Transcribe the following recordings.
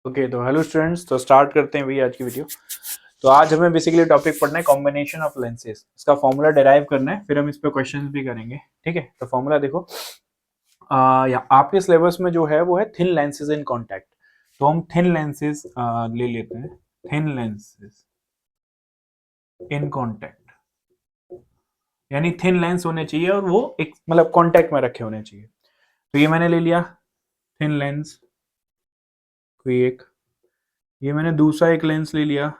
Okay तो hello students, तो start करते हैं भैया आज की वीडियो। तो आज हमें बेसिकली टॉपिक पढ़ना है कॉम्बिनेशन ऑफ लेंसेज। इसका फॉर्मूला डिराइव करना है, फिर हम इस पे क्वेश्चंस भी करेंगे। ठीक है, तो फॉर्मूला देखो, आपके सिलेबस में जो है वो है थिन लेंसेज इन कॉन्टैक्ट। तो हम थिन लेंसेज ले लेते हैं, थिन लेंसेज इन कॉन्टैक्ट, यानी थिन लेंस होने चाहिए और वो एक मतलब कॉन्टैक्ट में रखे होने चाहिए। तो ये मैंने ले लिया थिन लेंस, कोई एक, ये मैंने दूसरा एक लेंस ले लिया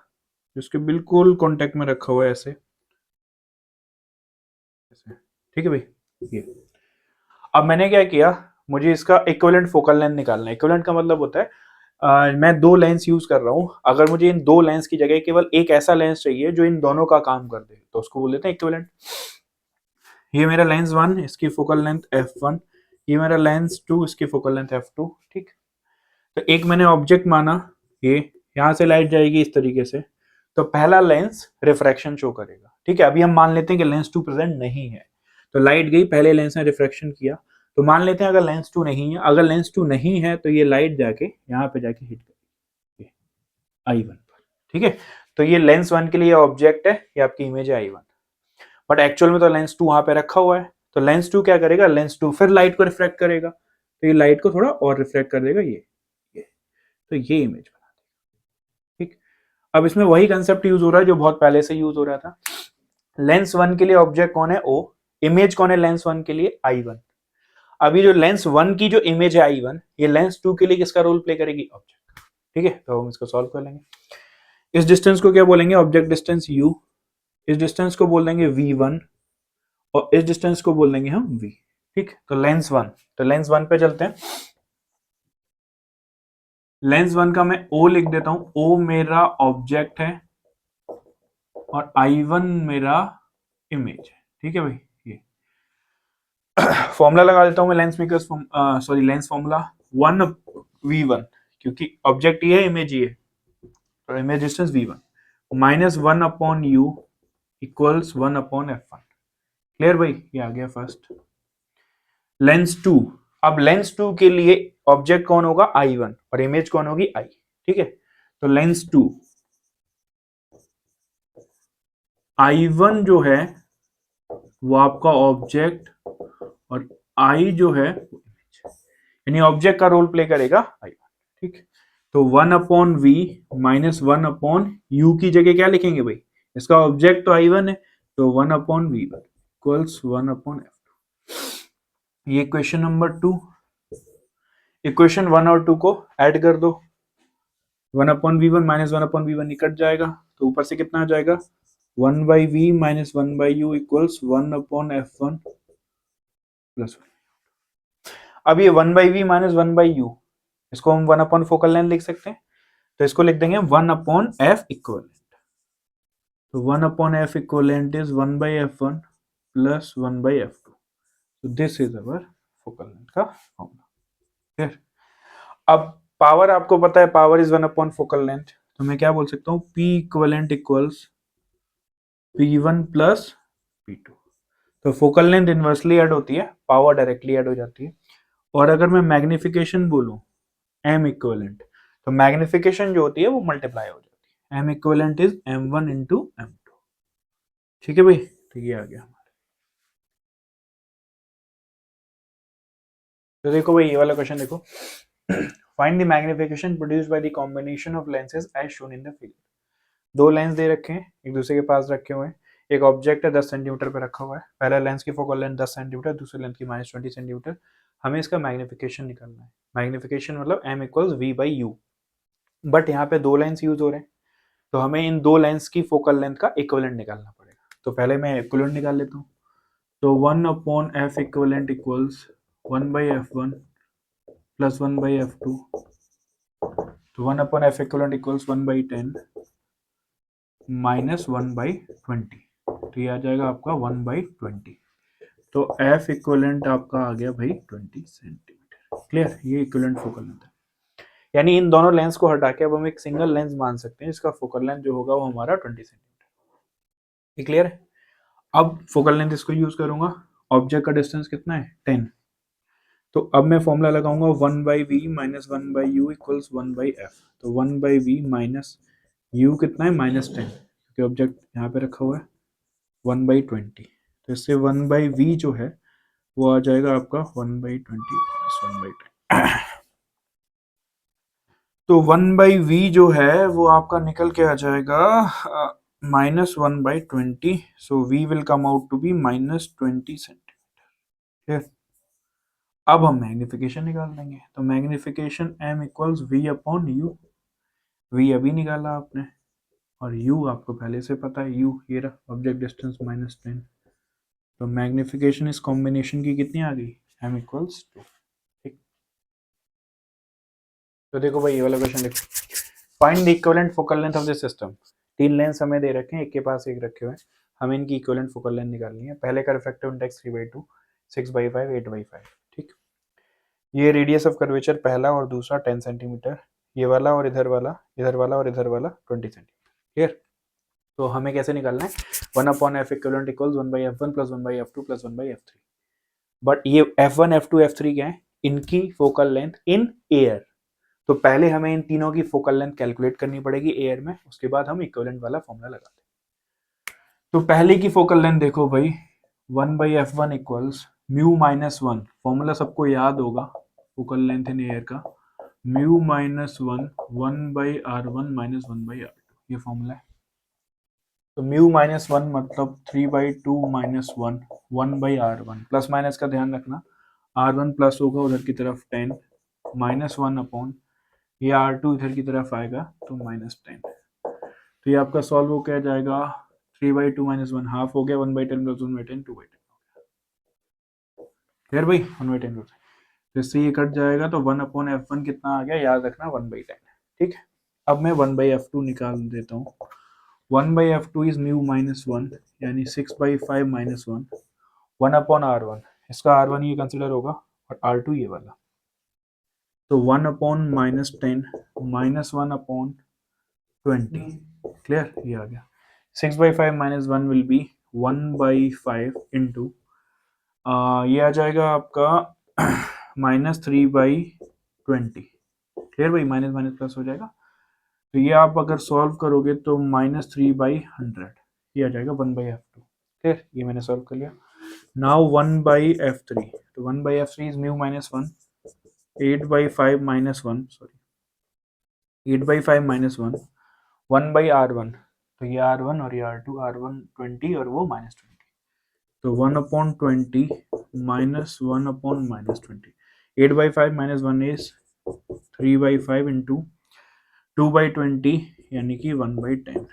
जिसके बिल्कुल कांटेक्ट में रखा हुआ है ऐसे। ठीक है भाई, ये अब मैंने क्या किया, मुझे इसका इक्विवेलेंट फोकल लेंथ निकालना है। इक्विवेलेंट का मतलब होता है मैं दो लेंस यूज कर रहा हूं, अगर मुझे इन दो लेंस की जगह केवल एक ऐसा लेंस चाहिए जो इन दोनों का काम कर दे, तो उसको बोल देते हैं इक्विवेलेंट। ये मेरा लेंस 1, इसकी फोकल लेंथ f1, ये मेरा लेंस 2, इसकी फोकल लेंथ f2। ठीक, तो एक मैंने ऑब्जेक्ट माना, ये यहां से लाइट जाएगी इस तरीके से, तो पहला लेंस रिफ्रैक्शन शो करेगा। ठीक है, अभी हम मान लेते हैं कि लेंस 2 प्रेजेंट नहीं है, तो लाइट गई, पहले लेंस ने रिफ्रैक्शन किया। तो मान लेते हैं अगर लेंस 2 नहीं है, अगर लेंस 2 नहीं है तो ये लाइट जाके यहाँ पे जाके हिट करेगी I1 पर। ठीक है, तो ये लेंस 1 के लिए ऑब्जेक्ट है, ये आपकी इमेज है I1, बट एक्चुअल में तो लेंस 2 वहां पे रखा हुआ है। तो लेंस 2 क्या करेगा, लेंस 2 फिर लाइट को रिफ्रैक्ट करेगा, तो ये लाइट को थोड़ा और रिफ्रैक्ट कर देगा, ये तो ये इमेज बना देगा। ठीक, अब इसमें वही कंसेप्ट यूज हो रहा है जो बहुत पहले से यूज हो रहा था। लेंस 1 के लिए ऑब्जेक्ट कौन है, O, इमेज कौन है लेंस 1 के लिए, I1। अभी जो लेंस 1 की जो इमेज है I1, ये लेंस 2 के लिए किसका रोल प्ले करेगी, ऑब्जेक्ट। ठीक है, तो हम इसको सॉल्व कर लेंगे। इस डिस्टेंस को क्या बोलेंगे, ऑब्जेक्ट डिस्टेंस U, इस डिस्टेंस को बोल देंगे V1 और इस डिस्टेंस को बोल देंगे हम V। ठीक, तो लेंस 1, तो लेंस 1 पे चलते हैं। लेंस 1 का मैं O लिख देता हूं, O मेरा ऑब्जेक्ट है और I1 मेरा इमेज है। ठीक है भाई, ये फॉर्मूला लगा देता हूं मैं, lens makers sorry lens formula 1v1, क्योंकि ऑब्जेक्ट ये है, इमेज ये है, तो image distance v1 minus 1 upon u equals 1 upon f1। Clear भाई, ये आ गया फर्स्ट। लेंस 2, अब लेंस 2 के लिए ऑब्जेक्ट कौन होगा, I1, और इमेज कौन होगी, I। ठीक है, तो लेंस 2 I1 जो है वो आपका ऑब्जेक्ट और I जो है यानी ऑब्जेक्ट का रोल प्ले करेगा I1। ठीक, तो 1 upon V minus 1 upon U की जगह क्या लिखेंगे भाई, इसका ऑब्जेक्ट तो I1 है, तो 1 upon V equals 1 upon F2। ये इक्वेशन नंबर 2। इक्वेशन 1 और 2 को ऐड कर दो, 1 upon V1 minus 1 upon V1 निकट जाएगा, तो ऊपर से कितना आ जाएगा, 1 by V minus 1 by U equals 1 upon F1 plus 1। अब ये 1 by V minus 1 by U, इसको हम 1 अपॉन फोकल लेंथ लिख सकते हैं, तो इसको लिख देंगे 1 अपॉन F इक्वलेंट। तो 1 upon F equivalent is 1 by F1 plus 1 by F2। तो this is our focal length का फॉर्मूला। क्लियर, अब पावर आपको पता है, power is 1 upon focal length, तो मैं क्या बोल सकता हूँ, P equivalent equals P1 plus P2। तो फोकल लेंथ इनवर्सली ऐड होती है, पावर डायरेक्टली ऐड हो जाती है। और अगर मैं मैग्निफिकेशन बोलूं M इक्वलेंट, तो मैग्निफिकेशन जो होती है वो मल्टीप्लाई हो जाती है, M equivalent is M1 into M2। ठीक है भाई, तो ये आ गया हमारा। तो देखो भाई, ये वाला क्वेश्चन देखो, find the magnification produced by the combination of lenses as shown in the figure. दो लेंस दे रखे हैं, एक दूसरे के पास रखे हुए हैं, एक ऑब्जेक्ट है 10 सेंटीमीटर पे रखा हुआ है, पहला लेंस की फोकल लेंथ 10 सेंटीमीटर, दूसरे लेंस की -20 सेंटीमीटर। हमें इसका मैग्निफिकेशन निकालना है। मैग्निफिकेशन मतलब M equals V by you, but यहाँ पे दो लेंस यूज हो रहे हैं, तो हमें इन दो लेंस की फोकल लेंथ का इक्विवेलेंट निकालना पड़ेगा। तो पहले मैं इक्विवेलेंट निकाल लेता हूँ, तो 1 upon F equivalent equals 1 by F1 plus 1 by F2। तो 1 upon F equivalent equals 1 by 10 minus 1 by 20, तो ये आ जाएगा आपका 1 बाई 20। तो F इक्विवेलेंट आपका आ गया भाई 20 सेंटीमीटर। क्लियर, ये इक्विवेलेंट फोकल लेंथ है। यानी इन दोनों लेंस को हटा के अब हम एक सिंगल लेंस मान सकते हैं, इसका फोकल लेंथ जो होगा वो हमारा 20 सेंटीमीटर। क्लियर है, अब फोकल लेंथ इसको यूज करूंगा, ऑब्जेक्ट का डिस्टेंस कितना है 10, तो अब मैं फॉर्मूला लगाऊंगा 1/v minus 1/u equals 1/f। तो 1/v माइनस u कितना है -10, क्योंकि ऑब्जेक्ट यहाँ पे रखा हुआ है 1/20। तो इससे 1/v जो है वो आ जाएगा आपका 1/20 माइनस 1/10। तो 1/v जो है वो आपका निकल के आ जाएगा -1/20। So v will come out to be -20 centimetre. अब हम मैग्निफिकेशन निकाल देंगे। तो magnification m equals v upon u. v अभी निकाला आपने और u आपको पहले से पता है, u ये रहा ऑब्जेक्ट डिस्टेंस -10। तो मैग्निफिकेशन इस कॉम्बिनेशन की कितनी आ गई, m इक्वल्स 2। ठीक, तो देखो भाई ये वाला क्वेश्चन देखो, find the equivalent focal length of the system. 3 lens हमें दे रखे हैं, एक के पास एक रखे हुए हैं, हमें इनकी इक्विवेलेंट फोकल लेंथ निकालनी है। पहले का रिफ्रैक्टिव इंडेक्स 3/2, 6/5, 8/5। ठीक, ये रेडियस ऑफ कर्वेचर पहला और दूसरा 10 सेंटीमीटर, ये वाला और इधर वाला, इधर वाला और इधर वाला 20 सेंटीमीटर। क्लियर। तो हमें कैसे निकालना है, 1/f equivalent equals 1/f1 plus 1/f2 plus 1/f3। But ये f1 f2 f3 क्या है, इनकी फोकल लेंथ इन एयर। तो पहले हमें इन तीनों की फोकल लेंथ कैलकुलेट करनी पड़ेगी एयर में, उसके बाद हम इक्विवेलेंट वाला फॉर्मूला लगाते हैं। तो पहले की फोकल लेंथ देखो भाई, 1/f1 equals mu minus 1, formula सबको याद होगा फोकल लेंथ इन एयर का, mu minus 1 1/r1 minus 1/r2, ये फॉर्मूला है। तो म्यू माइनस 1 मतलब 3/2 माइनस 1 1/r1, प्लस माइनस का ध्यान रखना, r1 प्लस होगा उधर की तरफ 10 माइनस 1 अपॉन ये r2 इधर की तरफ आएगा तो -10। तो ये आपका सॉल्व हो क्या जाएगा, 3/2 माइनस 1 हाफ हो गया, 1/10 प्लस 1/10 2/10। क्लियर भाई, 1/10 तो इससे ये कट जाएगा, तो 1/f1 कितना आ गया, याद रखना 1/10। ठीक, अब मैं 1/f2 निकाल देता हूँ। 1/f2 इज म्यू माइनस 1 यानी 6/5 माइनस 1 1/r1, इसका r1 ये कंसिडर होगा और r2 ये वाला। तो 1/-10 माइनस 1/20। क्लियर, ये आ गया 6/5 माइनस 1 विल बी 1/5 इंटू ये आ जाएगा आपका -3/20। क्लियर भाई, माइनस माइनस प्लस हो जाएगा। तो ये आप अगर सॉल्व करोगे तो -3/100, ये आ जाएगा 1/f2। क्लियर, ये मैंने सॉल्व कर लिया। नाउ 1/f3, तो 1/f3 is mu minus 1 8/5 minus 1 sorry 8/5 minus 1 1/r1, तो ये r1 और ये r2, r1 20 और वो -20। तो 1/20 माइनस 1/-20, 8/5 माइनस 1 इज 3/5 इंटू 2/20 यानी कि 1/10,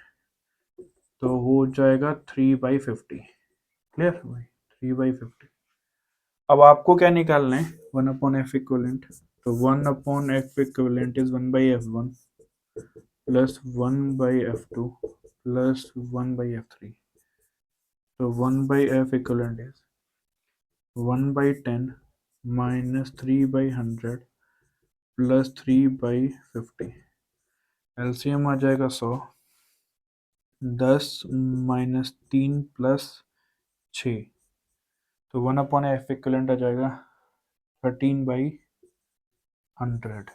तो हो जाएगा 3/50। क्लियर भाई, 3/50। अब आपको क्या निकालना है, 1/f इक्विवेलेंट। तो 1/f equivalent is 1/f1 plus 1/f2 plus 1/f3। तो 1/f equivalent is 1/10 minus 3/100 plus 3/50। LCM आ जाएगा 100, 10 माइनस 3 प्लस 6, तो 1/f इक्विवेलेंट आ जाएगा 13/100।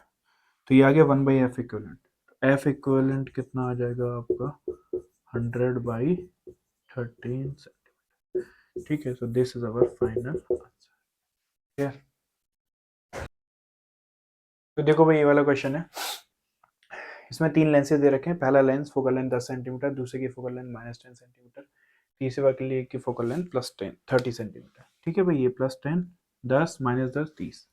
तो ये आ गया 1/f इक्विवेलेंट। एफ इक्विवेलेंट कितना आ जाएगा आपका 100/13 सेंटीमीटर। ठीक है, सो this is our final answer. तो देखो भाई ये वाला क्वेश्चन है, इसमें 3 लेंसेज दे रखे हैं। पहला लेंस फोकल लेंथ 10 सेंटीमीटर, दूसरे की फोकल लेंथ -10 सेंटीमीटर, तीसरे के लिए की फोकल लेंथ +10 30 सेंटीमीटर। ठीक है भाई, ये +10 10 -10 30।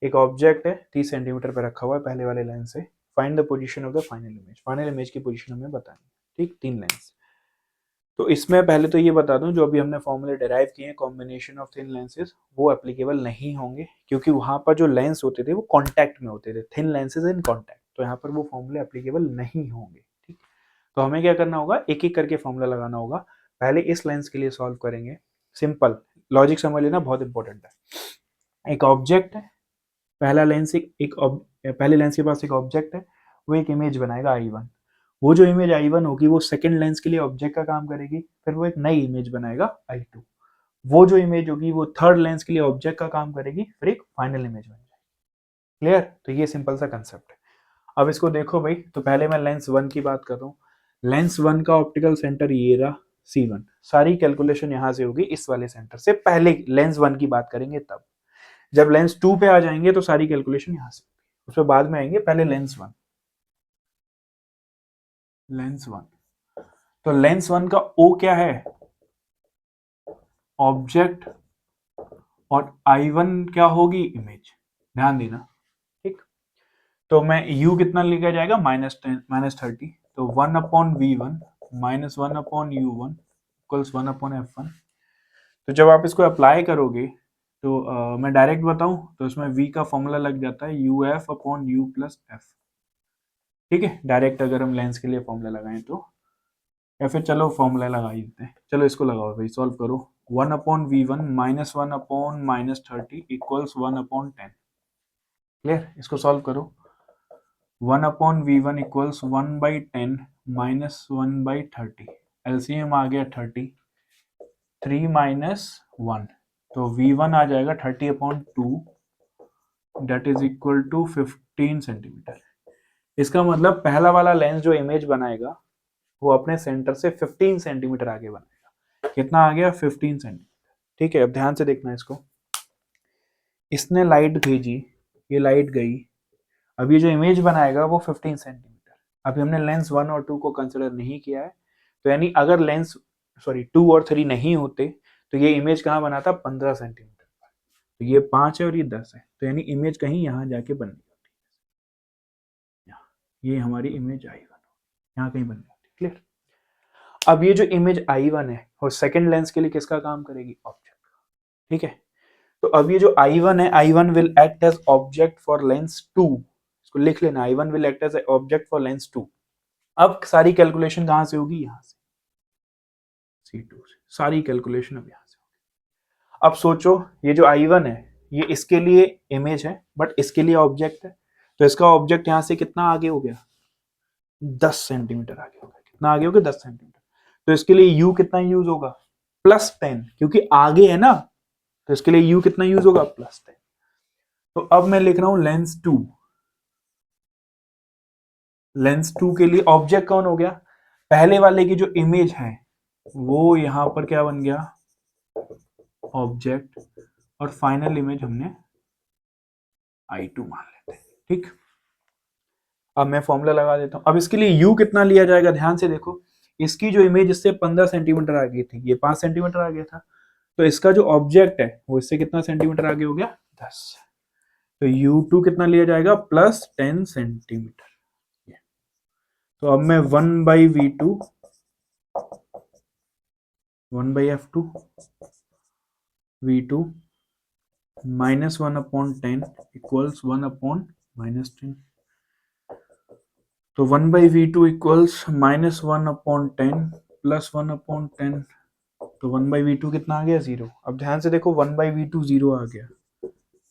एक ऑब्जेक्ट है 30 सेंटीमीटर पर रखा हुआ है पहले वाले लेंस से। Find the position of the final image, final image की पोजीशन हमें बतानी है। ठीक, 3 लेंस। तो इसमें पहले तो ये बता दूं, जो अभी हमने फॉर्मूले डिराइव किए हैं कॉम्बिनेशन ऑफ थिन लेंसेज, वो एप्लीकेबल नहीं होंगे, क्योंकि वहां पर जो लेंस होते थे वो कांटेक्ट में होते थे, थिन लेंसेज इन कांटेक्ट। तो यहाँ पर वो फॉर्मूले एप्लीकेबल नहीं होंगे। ठीक, तो हमें क्या करना होगा, एक एक करके फॉर्मूला लगाना होगा। पहले इस लेंस के लिए सॉल्व करेंगे। सिंपल लॉजिक समझ लेना, बहुत इंपॉर्टेंट है। एक ऑब्जेक्ट है, पहला लेंस पहले लेंस के पास एक ऑब्जेक्ट है, वो एक इमेज बनाएगा I1। वो जो इमेज I1 होगी वो सेकंड लेंस के लिए ऑब्जेक्ट का काम करेगी, फिर वो एक नई इमेज बनाएगा I2। वो जो इमेज होगी वो थर्ड लेंस के लिए ऑब्जेक्ट का काम करेगी, फिर एक फाइनल इमेज बन जाएगी। क्लियर? तो ये सिंपल सा कंसेप्ट है। अब इसको देखो भाई, तो पहले मैं लेंस 1 की बात कर रहा हूँ। लेंस 1 का ऑप्टिकल सेंटर ये रहा C1। सारी कैलकुलेशन यहां से होगी इस वाले सेंटर से, पहले लेंस 1 की बात करेंगे तब। जब लेंस 2 पे आ जाएंगे तो सारी कैलकुलेशन यहां से होगी, उसके बाद में आएंगे, पहले लेंस 1। लेंस 1, तो लेंस 1 का O क्या है? ऑब्जेक्ट, और I1 क्या होगी? इमेज। ध्यान देना, ठीक। तो मैं U कितना लिखा जाएगा? -30। तो 1/V1 -1/U1 इक्वल्स 1/F1। तो जब आप इसको अप्लाई करोगे तो मैं डायरेक्ट बताऊं तो इसमें V का फॉर्मूला लग जाता है UF/U+F। ठीक है, डायरेक्ट अगर हम लेंस के लिए फॉर्मूला लगाएं तो, या फिर चलो फॉर्मूला लगा ही देते हैं। चलो इसको लगाओ भाई, सॉल्व करो। 1/V1 -1/-30 equals 1/10। क्लियर? इसको सॉल्व करो। 1/V1 equals 1/10 -1/30। एलसीएम आ गया 30, 3 - 1, तो V1 आ जाएगा 30/2, that is equal to 15 centimetre. इसका मतलब पहला वाला लेंस जो इमेज बनाएगा वो अपने सेंटर से 15 सेंटीमीटर आगे बनाएगा। कितना आ गया? 15 सेंटीमीटर। ठीक है, अब ध्यान से देखना इसको। इसने लाइट भेजी, ये लाइट गई, अब ये जो इमेज बनाएगा वो 15 सेंटीमीटर। अभी हमने लेंस 1 और 2 को कंसिडर नहीं किया है, तो यानी अगर लेंस 2 और 3 नहीं होते तो ये इमेज कहाँ बना था? 15 सेंटीमीटर। तो ये 5 है और ये 10 है, तो यानी इमेज कहीं यहाँ जाके बननी होती है। ये हमारी इमेज I1 यहाँ कहीं बननी होती है। क्लियर? अब ये जो इमेज I1 है वो सेकेंड लेंस के लिए किसका काम करेगी? ऑब्जेक्ट। ठीक है, तो अब ये जो I1 है, I1 will act as object for lens 2। इसको लिख लेना, I1 will act as object for lens 2। अब सारी कैलकुलेशन कहां से होगी? यहां से, C2 से सारी कैलकुलेशन अब यहां से होगी। अब सोचो, ये जो I1 है ये इसके लिए इमेज है बट इसके लिए ऑब्जेक्ट है, तो इसका ऑब्जेक्ट यहां से कितना आगे हो गया? 10 सेंटीमीटर आगे हो गया। कितना आगे हो गया? 10 सेंटीमीटर। तो इसके लिए U कितना यूज होगा? +10, क्योंकि आगे है ना, तो इसके लिए U कितना यूज होगा? +10। तो अब मैं लिख रहा हूं लेंस 2। लेंस 2 के लिए ऑब्जेक्ट कौन हो गया? पहले वाले की जो इमेज है वो यहां पर क्या बन गया? ऑब्जेक्ट, और फाइनल इमेज हमने I2 मान लेते हैं। ठीक, अब मैं फॉर्मूला लगा देता हूं। अब इसके लिए U कितना लिया जाएगा? ध्यान से देखो, इसकी जो इमेज इससे 15 सेंटीमीटर आगे थी, ये 5 सेंटीमीटर आगे था, तो इसका जो ऑब्जेक्ट है वो इससे कितना सेंटीमीटर आगे हो गया? 10। तो U2 कितना लिया जाएगा? +10 सेंटीमीटर। तो अब मैं 1/V2 1/F2 V2 -1/10 इक्वल्स 1/-10। तो 1/V2 इक्वल्स -1/10 प्लस 1/10। तो 1/V2 कितना आ गया? 0। अब ध्यान से देखो, 1/V2 0 आ गया,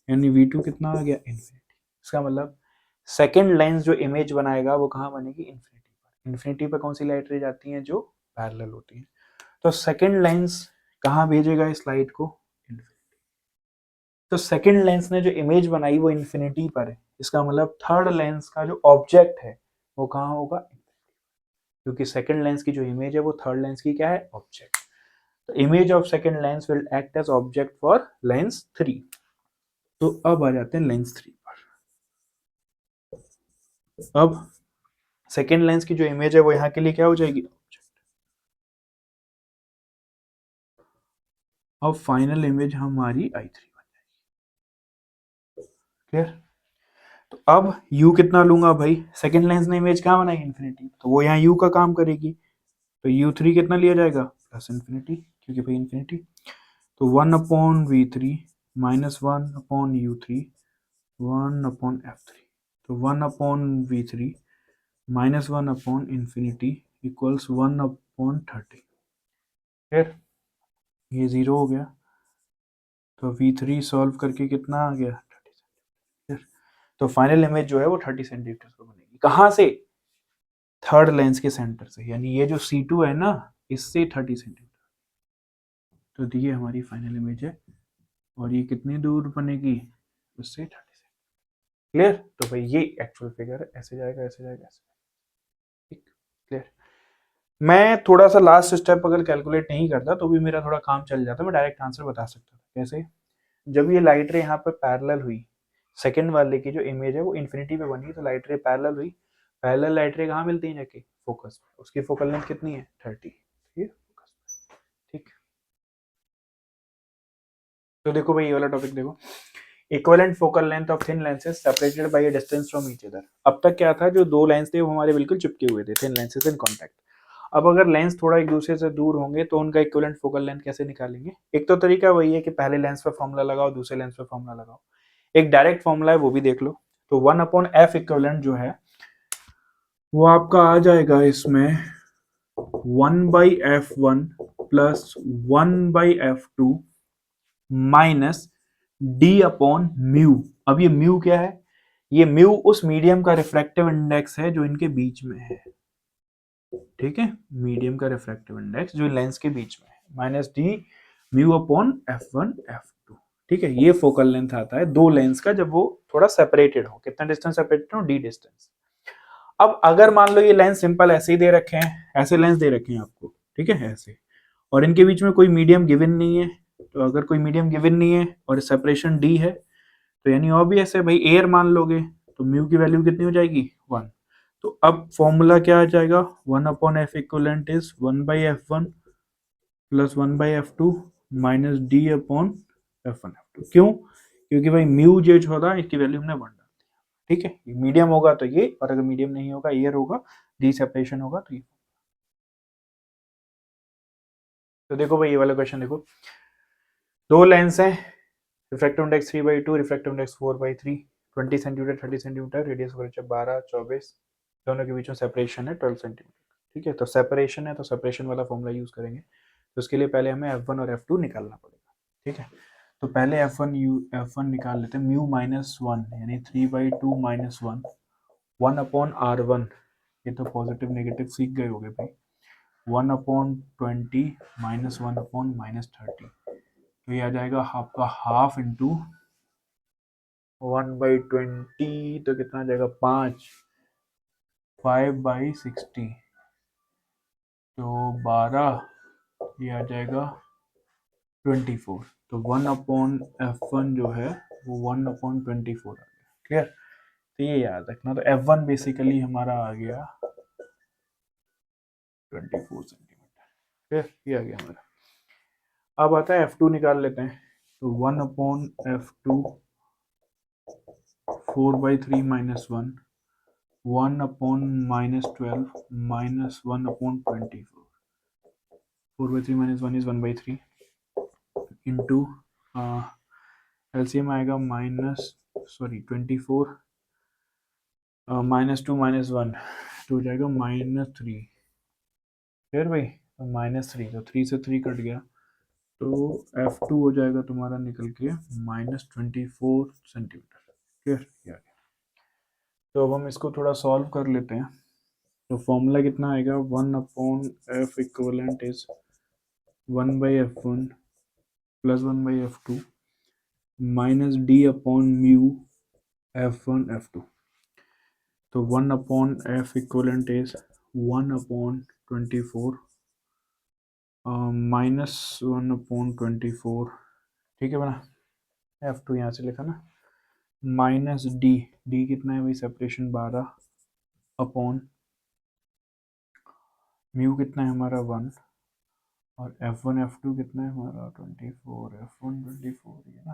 यानी V2 कितना आ गया? इन्फिनिटी। इसका मतलब सेकेंड लेंस जो इमेज बनाएगा वो कहाँ बनेगी? इन्फिनिटी पर। इन्फिनिटी पर कौन सी लाइट रे जाती हैं? जो पैरेलल होती हैं। तो सेकेंड लेंस कहाँ भेजेगा इस लाइट को? इन्फिनिटी। तो सेकेंड लेंस ने जो इमेज बनाई वो इन्फिनिटी पर है। इसका मतलब थर्ड लेंस का जो ऑब्जेक्ट है वो कहाँ होगा? क्योंकि सेकेंड लेंस की जो इमेज है वो थर्ड लेंस की क्या है? ऑब्जेक्ट। तो image of second lens will act as object for lens 3। तो अब आ जाते हैं लेंस 3 पर। अब सेकेंड लेंस की जो इमेज है वो यहाँ के लिए क्या हो जाएगी? अब फाइनल इमेज हमारी I3 बन जाएगी। क्लियर? तो अब U कितना लूंगा भाई? सेकेंड लेंस ने इमेज कहाँ बनाई? इन्फिनिटी, तो वो यहाँ U का काम करेगी। तो U3 कितना लिया जाएगा? +इन्फिनिटी, क्योंकि भाई इन्फिनिटी। तो 1/V3 -1/U3 1/F3। तो 1/V3 -1/infinity इक्वल्स 1/30। फिर ये 0 हो गया, तो V3 सॉल्व करके कितना आ गया? 30 सेंटीमीटर। तो फाइनल इमेज जो है वो 30 सेंटीमीटर पर बनेगी। कहाँ से? थर्ड लेंस के सेंटर से, यानी ये जो C2 है ना, इससे 30 सेंटीमीटर। तो ये हमारी फाइनल इमेज है और ये कितनी दूर बनेगी उससे 30 से। क्लियर? तो भाई ये एक्चुअल फिगर है, ऐसे जाएगा ऐसे जाएगा ऐसे, ठीक, क्लियर। मैं थोड़ा सा लास्ट स्टेप अगर कैलकुलेट नहीं करता तो भी मेरा थोड़ा काम चल जाता, मैं डायरेक्ट आंसर बता सकता था। कैसे? जब ये लाइट रे यहाँ पर पैरेलल हुई, सेकंड वाले की जो इमेज है वो इन्फिनिटी पे बनी, तो लाइट रे पैरेलल हुई, पैरेलल लाइट रे कहाँ मिलती है जाके? फोकस। उसकी फोकल लेंथ कितनी है? 30, ठीक, ठीक। तो देखो भाई ये वाला टॉपिक देखो, equivalent focal length of thin lenses separated by a distance from each other. अब तक क्या था, जो दो लेंस थे वो हमारे बिल्कुल चिपके हुए थे, थिन लेंसेज इन कांटेक्ट। अब अगर लेंस थोड़ा एक दूसरे से दूर होंगे तो उनका इक्विवेलेंट फोकल लेंथ कैसे निकालेंगे? एक तो तरीका वही है कि पहले लेंस पे फॉर्मूला लगाओ, दूसरे लेंस पे फॉर्मूला लगाओ। एक डायरेक्ट फॉर्मूला है वो भी देख लो। तो 1/f इक्विवेलेंट जो है वो आपका आ जाएगा इसमें 1/f1 plus 1/f2 minus D upon mu. अब ये म्यू क्या है? ये म्यू उस मीडियम का रिफ्रैक्टिव इंडेक्स है जो इनके बीच में है, ठीक है, मीडियम का रिफ्रैक्टिव इंडेक्स जो लेंस के बीच में है, minus D mu upon f1 f2, ठीक है। ये फोकल लेंथ आता है दो लेंस का जब वो थोड़ा सेपरेटेड हो। कितना डिस्टेंस सेपरेटेड हो? D distance. अब अगर मान लो ये लेंस सिंपल ऐसे ही दे रखे हैं, ऐसे लेंस दे रखे हैं आपको, ठीक है, ऐसे, और इनके बीच में कोई मीडियम गिवन नहीं है, तो अगर कोई मीडियम गिवन नहीं है और सेपरेशन डी है तो यानी ऑब्वियस है भाई एयर मान लोगे तो म्यू की वैल्यू कितनी हो जाएगी? 1। तो अब फॉर्मूला क्या आ जाएगा? 1/f equivalent is 1/f1 plus 1/f2 minus D upon f1 f2। क्यों? क्योंकि भाई म्यू जो होता है इसकी वैल्यू हमने 1 डाल दी, ठीक है। मीडियम होगा तो ये, और अगर मीडियम नहीं होगा एयर होगा, डी सेपरेशन होगा तो ये। तो देखो भाई ये वाला क्वेश्चन देखो, दो लेंस है, refractive index 3/2, refractive index 4/3, 20 centimetre 30 centimetre, radius vulture 12 24, दोनों के बीच में सेपरेशन है 12 सेंटीमीटर, ठीक है। तो सेपरेशन है तो सेपरेशन वाला फॉर्मूला यूज करेंगे। तो उसके लिए पहले हमें f1 और f2 निकालना पड़ेगा, ठीक है। तो पहले f1 निकाल लेते हैं, म्यू -1 यानी 3/2 -1, 1/r1, ये तो पॉजिटिव नेगेटिव सीख गए होगे भाई, 1/20 -1/-30, तो ये आ जाएगा आपका हाफ इंटू 1/20, तो कितना आ जाएगा? 5, 5/60, तो 12, ये आ जाएगा 24। तो 1/f1 जो है वो 1/24 आ गया, क्लियर। तो ये याद रखना, तो f1 बेसिकली हमारा आ गया 24 सेंटीमीटर, क्लियर, ये आ गया हमारा। अब आता है f2 निकाल लेते हैं, तो 1/f2 4/3 -1, 1/-12 minus 1/24, 4/3 minus 1 is 1/3 into LCM आएगा -24 -2 -1 तो हो जाएगा -3, फिर भाई -3, तो 3 से 3 कट गया, तो f2 हो जाएगा तुम्हारा निकल के -24 सेंटीमीटर, क्लियर, ये आ गया। तो अब हम इसको थोड़ा सॉल्व कर लेते हैं। तो फॉर्मूला कितना आएगा? 1/f equivalent is 1/f1 plus 1/f2 minus D upon mu f1 f2। तो 1/f इक्विवेलेंट इज 1/24 माइनस 1/24, ठीक है बना, f2 यहाँ से लिखा ना, माइनस डी कितना है भाई? सेपरेशन 12 अपॉन म्यू कितना है हमारा 1, और f1 f2 कितना है हमारा 24, f1 24, ये ना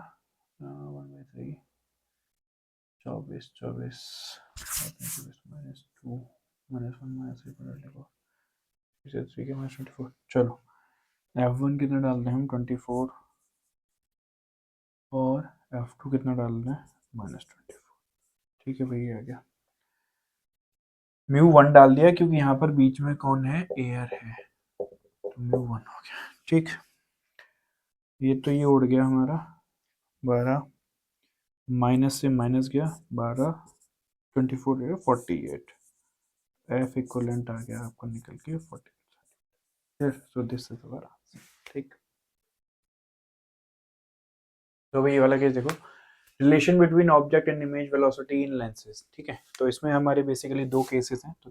1/3, 24 24 -2 -1 -3 इसे 3 के -24। चलो f1 कितना डालते हैं हम? 24, और f2 कितना डालते हैं? -24, ठीक है भाई, आ गया। म्यू 1 डाल दिया क्योंकि यहाँ पर बीच में कौन है? एयर है, तो म्यू 1 हो गया, ठीक। ये तो ये उड़ गया हमारा 12, माइनस से माइनस गया 12, 24 है 48, एफ इक्वलेंट आ गया आपको निकल के 48, so this is our answer, ठीक। तो भाई ये वाला केस देखो, relation between object and image velocity in lenses, ठीक है। तो इसमें हमारे बेसिकली दो केसेस हैं। तो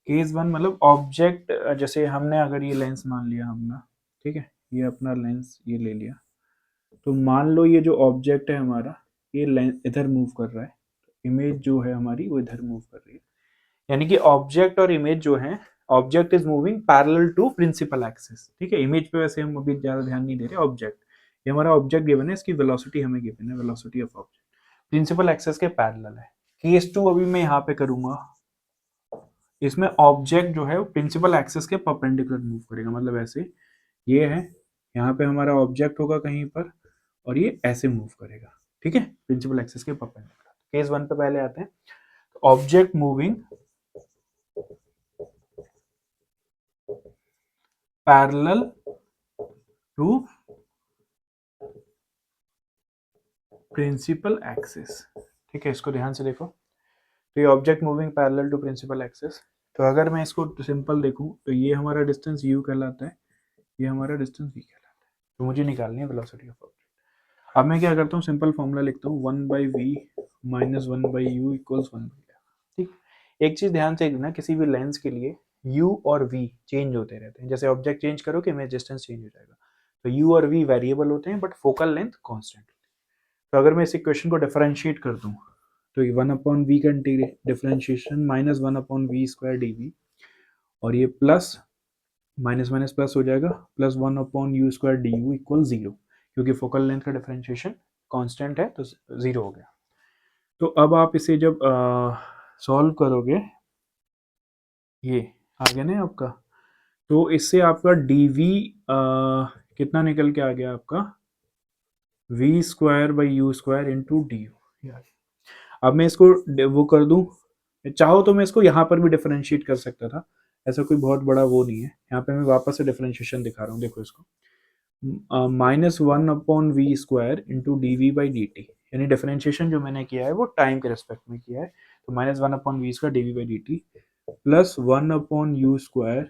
केस वन मतलब ऑब्जेक्ट, जैसे हमने अगर ये लेंस मान लिया हमने, ठीक है, ये अपना लेंस ये ले लिया, तो मान लो ये जो ऑब्जेक्ट है हमारा, ये लेंस इधर मूव कर रहा है, इमेज जो है हमारी वो इधर मूव कर रही है, यानी कि ऑब्जेक्ट और इमेज जो है, object is moving parallel to principal axis, ठीक है। इमेज पे वैसे हम अभी ज्यादा ध्यान नहीं दे रहे, ऑब्जेक्ट, ये हमारा ऑब्जेक्ट गिवन है, इसकी वेलोसिटी हमें गिवन है, velocity of object principal axis के पैरेलल है। केस टू अभी मैं यहाँ पे करूंगा, इसमें ऑब्जेक्ट जो है वो प्रिंसिपल एक्सिस के परपेंडिकुलर मूव करेगा, मतलब ऐसे, ये है, यहाँ पे हमारा ऑब्जेक्ट होगा कहीं पर, और ये ऐसे मूव करेगा, ठीक है, प्रिंसिपल एक्सिस के परपेंडिकुलर। केस वन पे पहले आते हैं, object moving parallel to principal axis, ठीक है, इसको ध्यान से देखो। तो ये object moving parallel to principal axis, तो अगर मैं इसको सिंपल देखूं तो ये हमारा डिस्टेंस u कहलाता है, ये हमारा डिस्टेंस v कहलाता है, तो मुझे निकालनी है वेलोसिटी ऑफ ऑब्जेक्ट। अब मैं क्या करता हूँ, सिंपल फॉर्मूला लिखता हूँ, 1/v minus 1/u equals 1/v, ठीक। एक चीज ध्यान से देखना, किसी भी लेंस के लिए u और v चेंज होते रहते हैं, जैसे ऑब्जेक्ट चेंज करो कि इमेज डिस्टेंस चेंज हो जाएगा, तो u और v वेरिएबल होते हैं बट फोकल लेंथ कांस्टेंट। तो अगर मैं इस इक्वेशन को डिफरेंशिएट कर दूं, तो ये 1/v का डिफरेंशिएशन माइनस 1/v²dv, और ये प्लस माइनस माइनस प्लस हो जाएगा, प्लस 1/u² इक्वल 0, क्योंकि फोकल लेंथ का डिफरेंशिएशन कांस्टेंट है तो 0 हो गया। तो अब आप इसे जब सॉल्व करोगे, ये आ गया ना आपका, तो इससे आपका dv कितना निकल के आ गया आपका, v²/u² इंटू डी यू। अब मैं इसको वो कर दूं, चाहो तो मैं इसको यहाँ पर भी डिफरेंशिएट कर सकता था, ऐसा कोई बहुत बड़ा वो नहीं है, यहाँ पे मैं वापस से डिफरेंशिएशन दिखा रहा हूँ, देखो इसको, -1/v² इंटू dv/dt, यानी डिफरेंशिएशन जो मैंने किया है वो टाइम के रेस्पेक्ट में किया है, तो -1/v² dv/dt plus 1/u²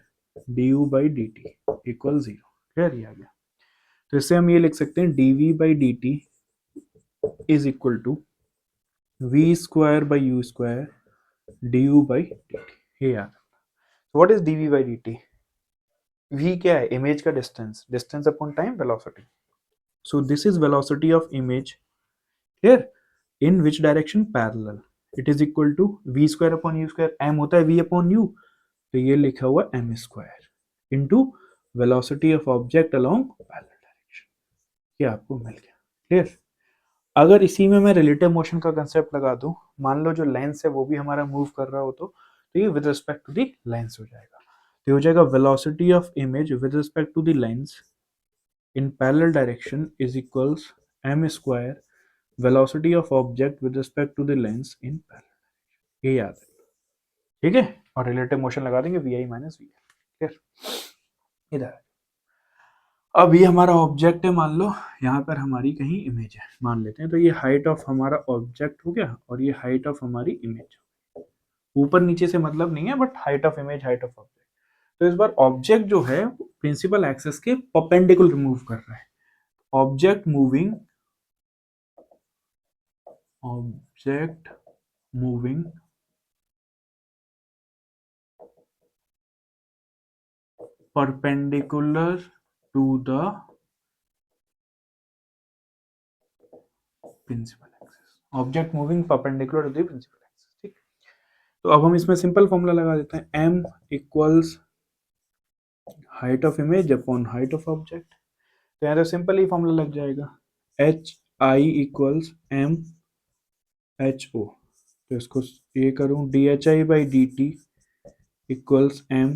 du/dt equal 0, clear, ये आ गया। तो इससे हम ये लिख सकते हैं dv/dt is equal to v²/u² du/dt, ये यार। What is dv/dt? v क्या है, इमेज का distance, distance upon time, velocity. So this is velocity of image, clear, in which direction, parallel, it is equal to v²/u², m होता है v upon u, तो ये लिखा हुआ m² into velocity of object along parallel direction, ये आपको मिल गया, clear. अगर इसी में मैं रिलेटिव मोशन का कंसेप्ट लगा दूं, मान लो जो लेंस है वो भी हमारा मूव कर रहा हो, तो ये with respect to the lens हो जाएगा, तो हो जाएगा velocity of image with respect to the lens in parallel direction is equals m² velocity of object with respect to the lens in parallel, ये याद है, ठीक है। और रिलेटिव मोशन लगा देंगे vi माइनस vi, क्लियर। इधर अब ये हमारा ऑब्जेक्ट है, मान लो यहाँ पर हमारी कहीं इमेज है मान लेते हैं, तो ये हाइट ऑफ हमारा ऑब्जेक्ट हो गया और ये हाइट ऑफ हमारी इमेज, ऊपर नीचे से मतलब नहीं है, but height of image, height of object. तो इस बार ऑब्जेक्ट जो है प्रिंसिपल एक्सिस के परपेंडिकुलर मूव कर रहा है, object moving perpendicular to the principal axis, object moving perpendicular to the principal axis, ठीक। तो अब हम इसमें सिंपल फॉर्मूला लगा देते हैं, m equals height of image upon height of object, तो यहाँ तो सिंपल ही फॉर्मूला लग जाएगा, H I equals M H O, तो इसको ये करूँ dhi/dt equals m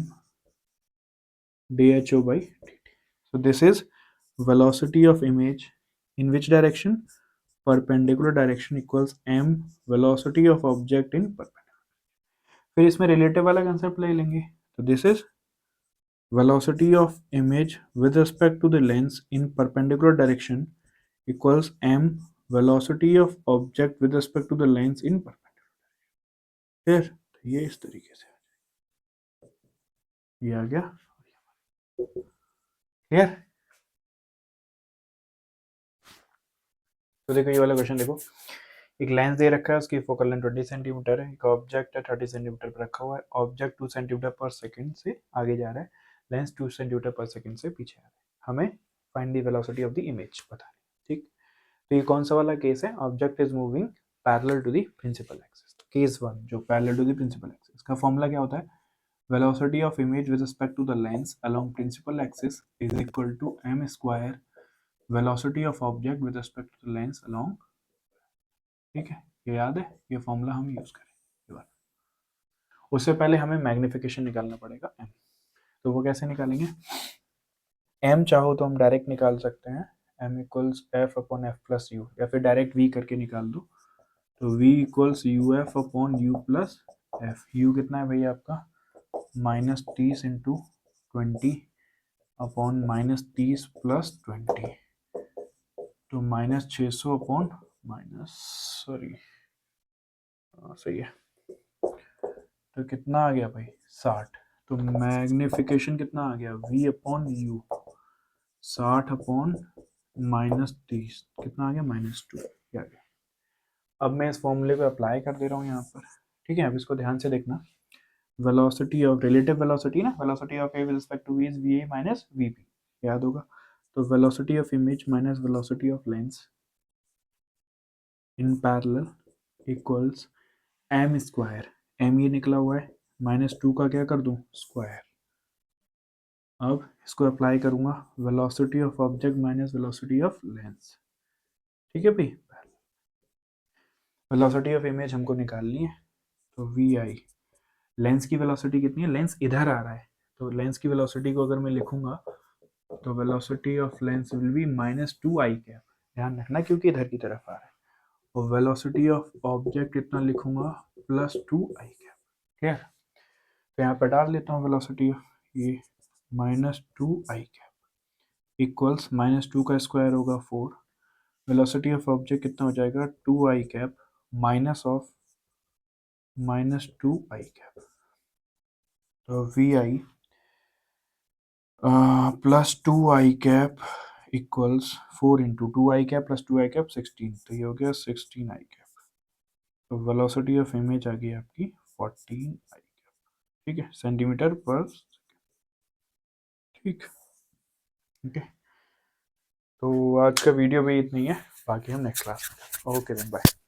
dho/dt, so this is velocity of image in which direction, perpendicular direction equals m velocity of object in perpendicular, फिर इसमें रिलेटिव वाला कंसेप्ट ले लेंगे, तो this is velocity of image with respect to the lens in perpendicular direction equals m velocity of object with respect to the lens in perpendicular, फिर तो ये इस तरीके से ये आ गया, क्लियर। तो देखो ये वाला क्वेश्चन देखो, एक लेंस दे रखा है, उसकी फोकल लेंथ 20 सेंटीमीटर है, एक ऑब्जेक्ट है 30 सेंटीमीटर पर रखा हुआ है, ऑब्जेक्ट 2 सेंटीमीटर पर सेकंड से आगे जा रहा है, लेंस 2 सेंटीमीटर पर सेकंड से पीछे आ रहा है, हमें find the velocity of the image बतानी है। ठीक, तो ये कौन सा वाला केस है, object is moving parallel to the principal axis. Case 1 जो parallel to the principal axis का फॉर्मूला क्या होता है, velocity of image with respect to the lens along principal axis is equal to m square velocity of object with respect to the lens along। ठीक है, ये याद है, ये फॉर्मूला हम यूज करें। उससे पहले हमें मैग्निफिकेशन निकालना पड़ेगा m, तो वो कैसे निकालेंगे, m चाहो तो हम डायरेक्ट निकाल सकते हैं, m equals F upon F plus you, या फिर डायरेक्ट v करके निकाल दो, तो v equals U F upon you plus F. You कितना है भैया आपका -30 इंटू 20 अपॉन -30 प्लस 20, तो -600 अपॉन सही है, तो कितना आ गया भाई 60, तो मैग्निफिकेशन कितना आ गया v अपॉन यू 60 अपॉन -30 कितना आ गया -2 आ गया। अब मैं इस फॉर्मूले को अप्लाई कर दे रहा हूँ यहाँ पर। ठीक है, अब इसको ध्यान से देखना, वेलोसिटी ऑफ रिलेटिव वेलोसिटी ना, velocity of A with respect to v is va minus vp, याद होगा, तो velocity of image minus velocity of lens in parallel equals m square, m ये निकला हुआ है, -2 का क्या कर दूं स्क्वायर। अब इसको अप्लाई करूंगा, velocity of object minus velocity of lens. ठीक है भाई, वेलोसिटी ऑफ इमेज हमको निकालनी है, तो वी आई, लेंस की वेलोसिटी कितनी है, लेंस इधर आ रहा है, तो लेंस की वेलोसिटी को अगर मैं लिखूंगा तो velocity of lens will be -2 i cap, ध्यान रखना क्योंकि इधर की तरफ आ रहा है, और वेलोसिटी ऑफ ऑब्जेक्ट कितना लिखूंगा +2 आई कैप। क्लियर, तो यहाँ पर डाल लेता हूँ वेलोसिटी ऑफ ये -2 आई कैप इक्वल्स -2 का स्क्वायर होगा 4, वेलोसिटी ऑफ ऑब्जेक्ट कितना हो जाएगा 2 i cap minus of -2 i cap, तो v i +2 i cap equals 4 into 2 i cap plus 2 i cap 16, तो ये हो गया 16 आई कैप, तो वेलोसिटी ऑफ इमेज आ गई आपकी 14 आई कैप। ठीक है, सेंटीमीटर पर सेकेंड। ठीक, ओके, तो आज का वीडियो भी इतना ही है, बाकी हम नेक्स्ट क्लास में। Okay then, bye.